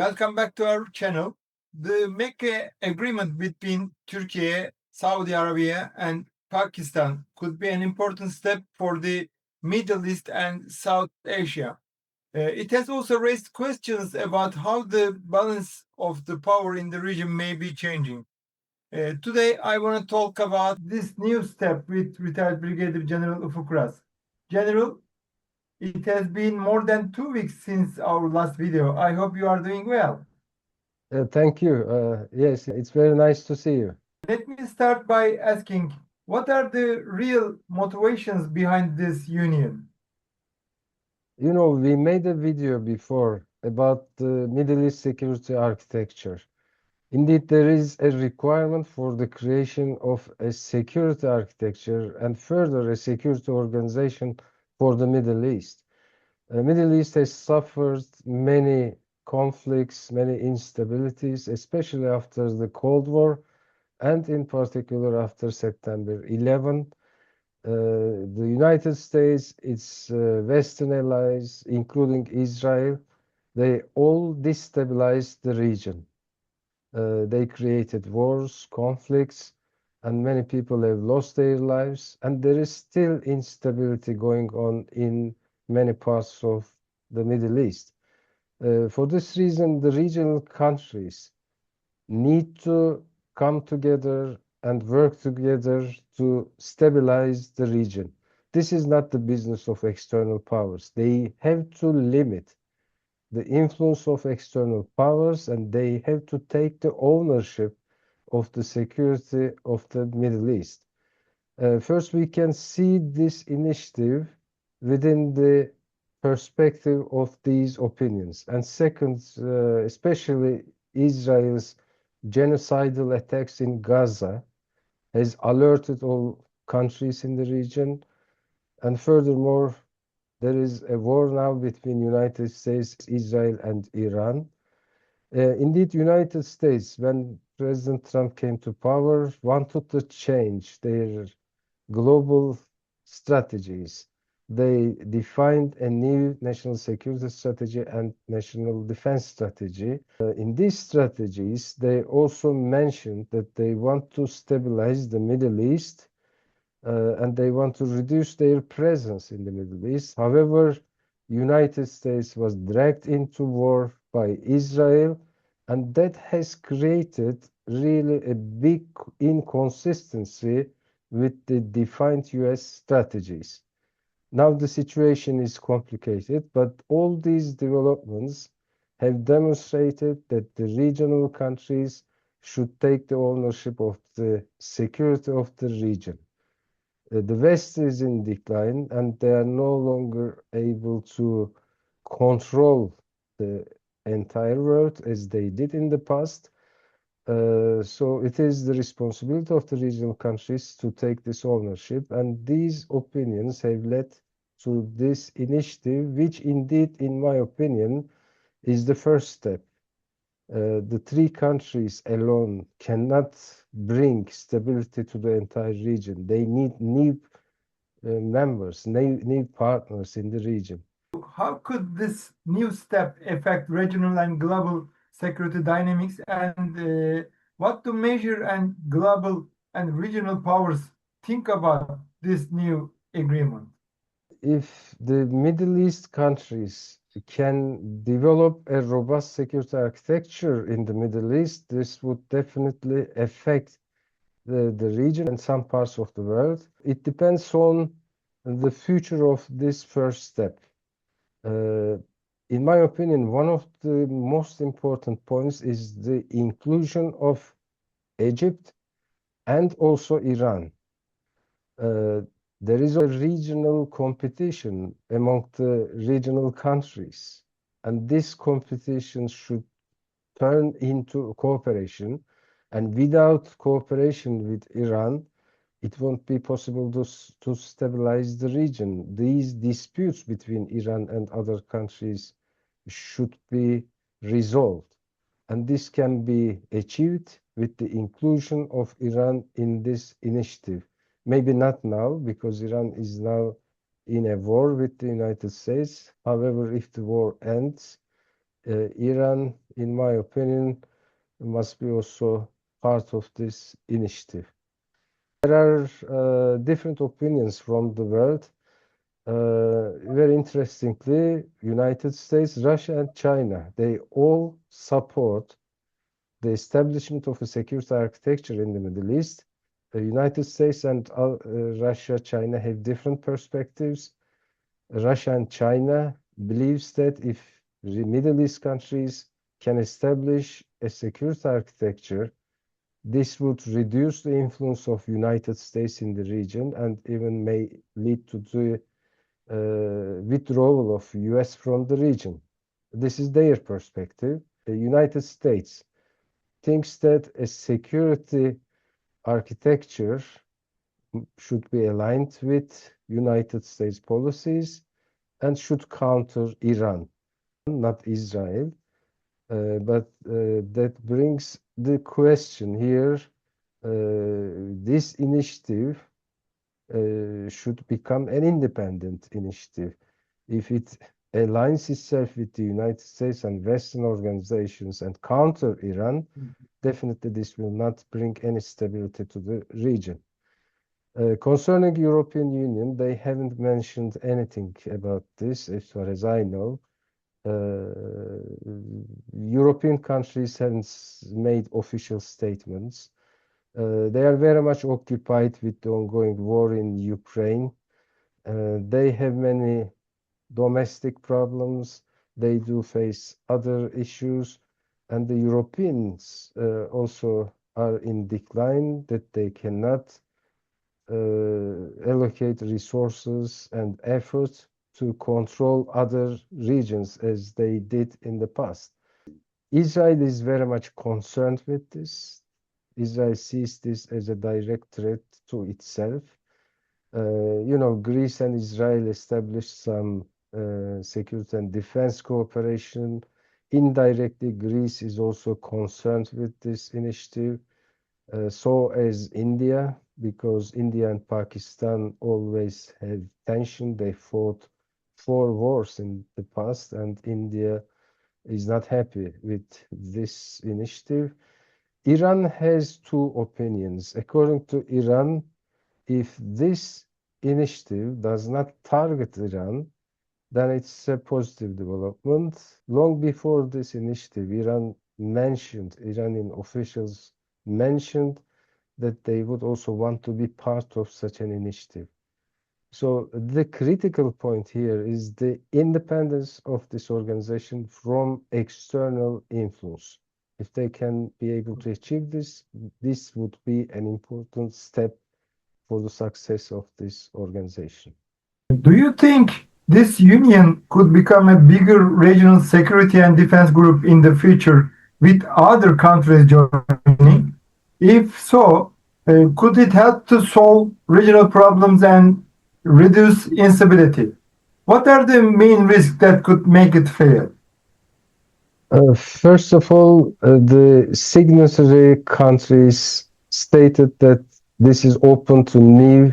Welcome back to our channel. The Mecca Agreement between Türkiye, Saudi Arabia, and Pakistan could be an important step for the Middle East and South Asia. It has also raised questions about how the balance of the power in the region may be changing. Today, I want to talk about this new step with retired Brigadier General Ufuk Ras. General, it has been more than 2 weeks since our last video. I hope you are doing well. Thank you. Yes, it's very nice to see you. Let me start by asking, what are the real motivations behind this union? You know, we made a video before about the Middle East security architecture. Indeed, there is a requirement for the creation of a security architecture and further a security organization for the Middle East. The Middle East has suffered many conflicts, many instabilities, especially after the Cold War and in particular after September 11. The United States, its Western allies, including Israel, they all destabilized the region. They created wars, conflicts, and many people have lost their lives, and there is still instability going on in many parts of the Middle East. For this reason, the regional countries need to come together and work together to stabilize the region. This is not the business of external powers. They have to limit the influence of external powers, and they have to take the ownership of the security of the Middle East. First, we can see this initiative within the perspective of these opinions. And second, especially Israel's genocidal attacks in Gaza has alerted all countries in the region. And furthermore, there is a war now between United States, Israel, and Iran. Indeed, United States, when President Trump came to power, wanted to change their global strategies. They defined a new national security strategy and national defense strategy. In these strategies, they also mentioned that they want to stabilize the Middle East and they want to reduce their presence in the Middle East. However, United States was dragged into war by Israel, and that has created really a big inconsistency with the defined US strategies. Now the situation is complicated, but all these developments have demonstrated that the regional countries should take the ownership of the security of the region. The West is in decline, and they are no longer able to control the entire world as they did in the past. So it is the responsibility of the regional countries to take this ownership, and these opinions have led to this initiative, which indeed, in my opinion, is the first step. The three countries alone cannot bring stability to the entire region. They need new members, new partners in the region. How could this new step affect regional and global security dynamics, and what do major and global and regional powers think about this new agreement? If the Middle East countries can develop a robust security architecture in the Middle East, this would definitely affect the region and some parts of the world. It depends on the future of this first step. In my opinion, one of the most important points is the inclusion of Egypt and also Iran. There is a regional competition among the regional countries, and this competition should turn into cooperation. And without cooperation with Iran, it won't be possible to stabilize the region. These disputes between Iran and other countries should be resolved. And this can be achieved with the inclusion of Iran in this initiative. Maybe not now, because Iran is now in a war with the United States. However, if the war ends, Iran, in my opinion, must be also part of this initiative. There are different opinions from the world. Very interestingly, United States, Russia, and China, they all support the establishment of a security architecture in the Middle East. The United States and Russia, China have different perspectives. Russia and China believes that if the Middle East countries can establish a security architecture, this would reduce the influence of United States in the region and even may lead to the withdrawal of US from the region. This is their perspective. The United States thinks that a security architecture should be aligned with United States policies and should counter Iran, not Israel. But that brings the question here, this initiative should become an independent initiative. If it aligns itself with the United States and Western organizations and counter Iran, definitely this will not bring any stability to the region. Concerning European Union, they haven't mentioned anything about this, as far as I know. European countries haven't made official statements. They are very much occupied with the ongoing war in Ukraine. They have many domestic problems. They do face other issues, and the Europeans also are in decline, that they cannot allocate resources and effort to control other regions as they did in the past. Israel is very much concerned with this. Israel sees this as a direct threat to itself. Greece and Israel established some security and defense cooperation. Indirectly, Greece is also concerned with this initiative. So as India, because India and Pakistan always had tension. They fought 4 wars in the past, and India is not happy with this initiative. Iran has 2 opinions. According to Iran, if this initiative does not target Iran, then it's a positive development. Long before this initiative, Iranian officials mentioned that they would also want to be part of such an initiative. So the critical point here is the independence of this organization from external influence. If they can be able to achieve this, this would be an important step for the success of this organization. Do you think this union could become a bigger regional security and defense group in the future with other countries joining? If so, could it help to solve regional problems and reduce instability? What are the main risks that could make it fail? First of all, the signatory countries stated that this is open to new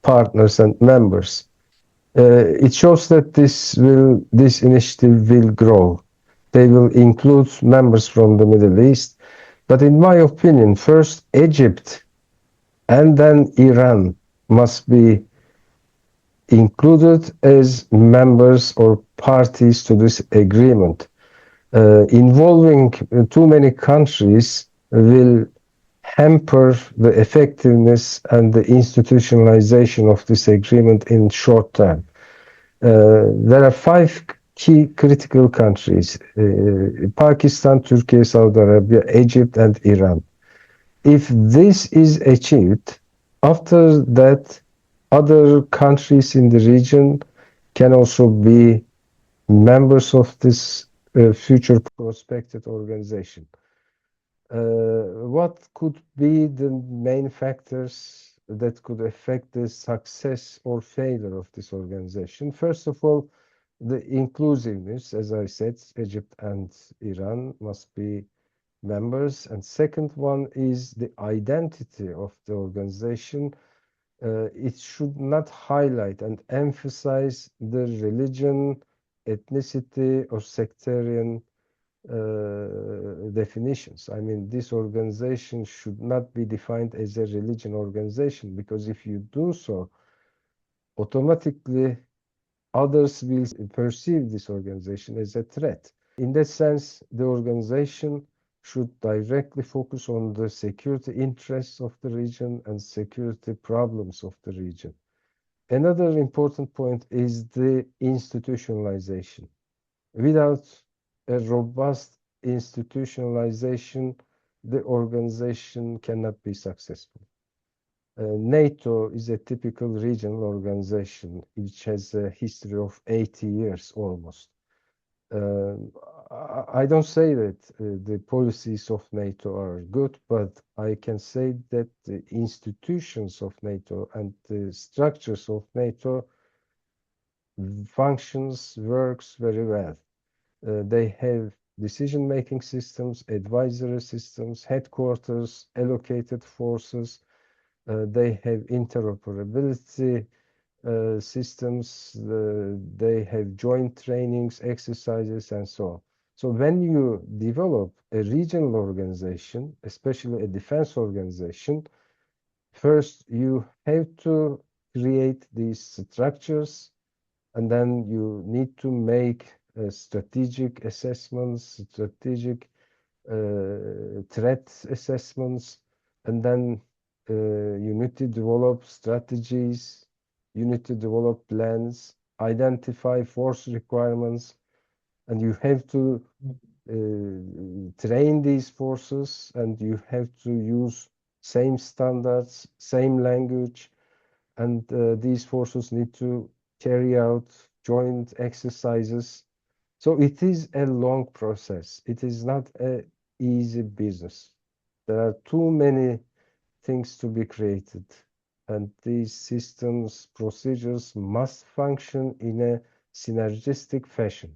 partners and members. It shows that this initiative will grow. They will include members from the Middle East. But in my opinion, first Egypt and then Iran must be included as members or parties to this agreement. Involving too many countries will hamper the effectiveness and the institutionalization of this agreement in short term. There are 5 key critical countries: Pakistan, Turkey, Saudi Arabia, Egypt, and Iran. If this is achieved, after that, other countries in the region can also be members of this future prospected organization. What could be the main factors that could affect the success or failure of this organization? First of all, the inclusiveness. As I said, Egypt and Iran must be members. And second one is the identity of the organization. It should not highlight and emphasize the religion ethnicity or sectarian definitions. I mean, this organization should not be defined as a religion organization, because if you do so, automatically others will perceive this organization as a threat. In that sense, the organization should directly focus on the security interests of the region and security problems of the region. Another important point is the institutionalization. Without a robust institutionalization, the organization cannot be successful. NATO is a typical regional organization which has a history of 80 years almost. I don't say that the policies of NATO are good, but I can say that the institutions of NATO and the structures of NATO works very well. They have decision-making systems, advisory systems, headquarters, allocated forces. They have interoperability systems. They have joint trainings, exercises, and so on. So when you develop a regional organization, especially a defense organization, first you have to create these structures, and then you need to make strategic assessments, strategic threat assessments, and then you need to develop strategies, you need to develop plans, identify force requirements, and you have to train these forces, and you have to use same standards, same language, and these forces need to carry out joint exercises. So it is a long process. It is not an easy business. There are too many things to be created, and these systems, procedures must function in a synergistic fashion.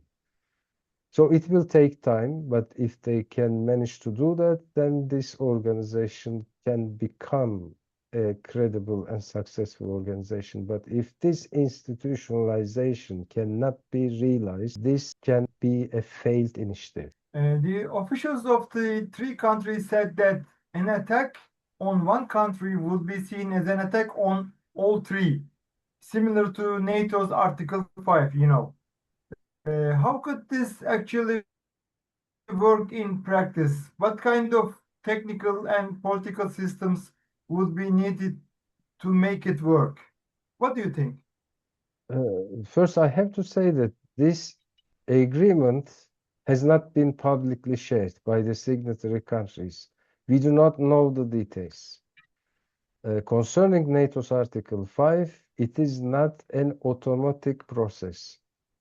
So it will take time, but if they can manage to do that, then this organization can become a credible and successful organization. But if this institutionalization cannot be realized, this can be a failed initiative. The officials of the three countries said that an attack on one country would be seen as an attack on all three, similar to NATO's Article 5, you know. How could this actually work in practice? What kind of technical and political systems would be needed to make it work? What do you think? First, I have to say that this agreement has not been publicly shared by the signatory countries. We do not know the details. Concerning NATO's Article 5, it is not an automatic process.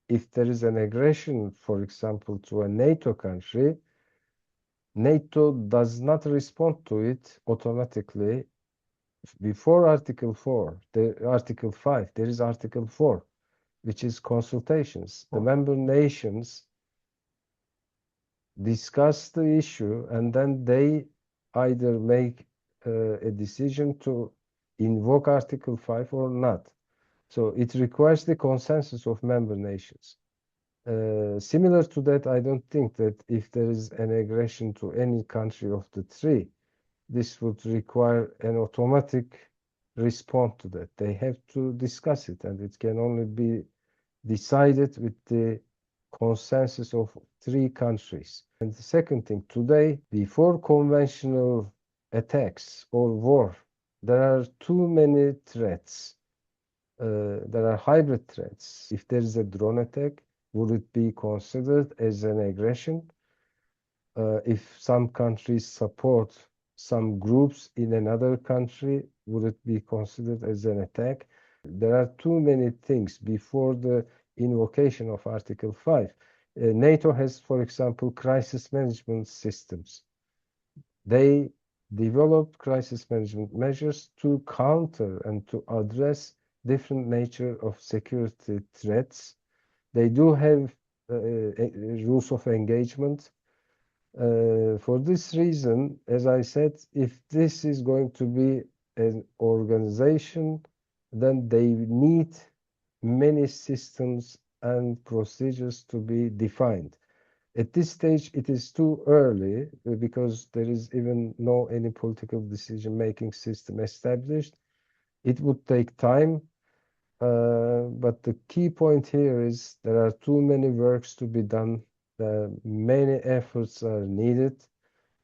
If there is an aggression, for example, to a NATO country, NATO does not respond to it automatically. Before Article 5, there is Article 4, which is consultations. The member nations discuss the issue, and then they either make a decision to invoke Article 5 or not. So it requires the consensus of member nations. Similar to that, I don't think that if there is an aggression to any country of the three, this would require an automatic response to that. They have to discuss it, and it can only be decided with the consensus of three countries. And the second thing, today, before conventional attacks or war, there are too many threats. There are hybrid threats. If there is a drone attack, would it be considered as an aggression? If some countries support some groups in another country, would it be considered as an attack? There are too many things before the invocation of Article 5. NATO has, for example, crisis management systems. They developed crisis management measures to counter and to address different nature of security threats. They do have rules of engagement. For this reason, as I said, if this is going to be an organization, then they need many systems and procedures to be defined. At this stage, it is too early because there is even no any political decision-making system established. It would take time, but the key point here is there are too many works to be done. Many efforts are needed.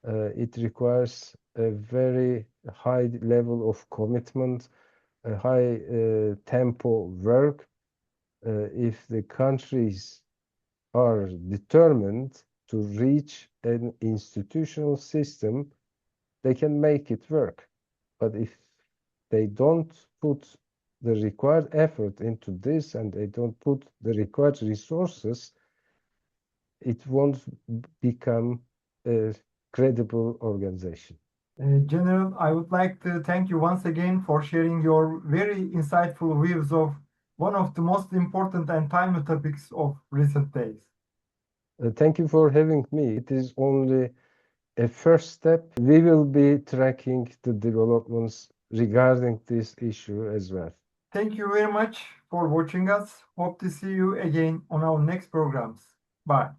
It requires a very high level of commitment, a high tempo work. If the countries are determined to reach an institutional system, they can make it work. But if they don't put the required effort into this and they don't put the required resources, it won't become a credible organization. General, I would like to thank you once again for sharing your very insightful views of one of the most important and timely topics of recent days. Thank you for having me. It is only a first step. We will be tracking the developments regarding this issue as well. Thank you very much for watching us. Hope to see you again on our next programs. Bye.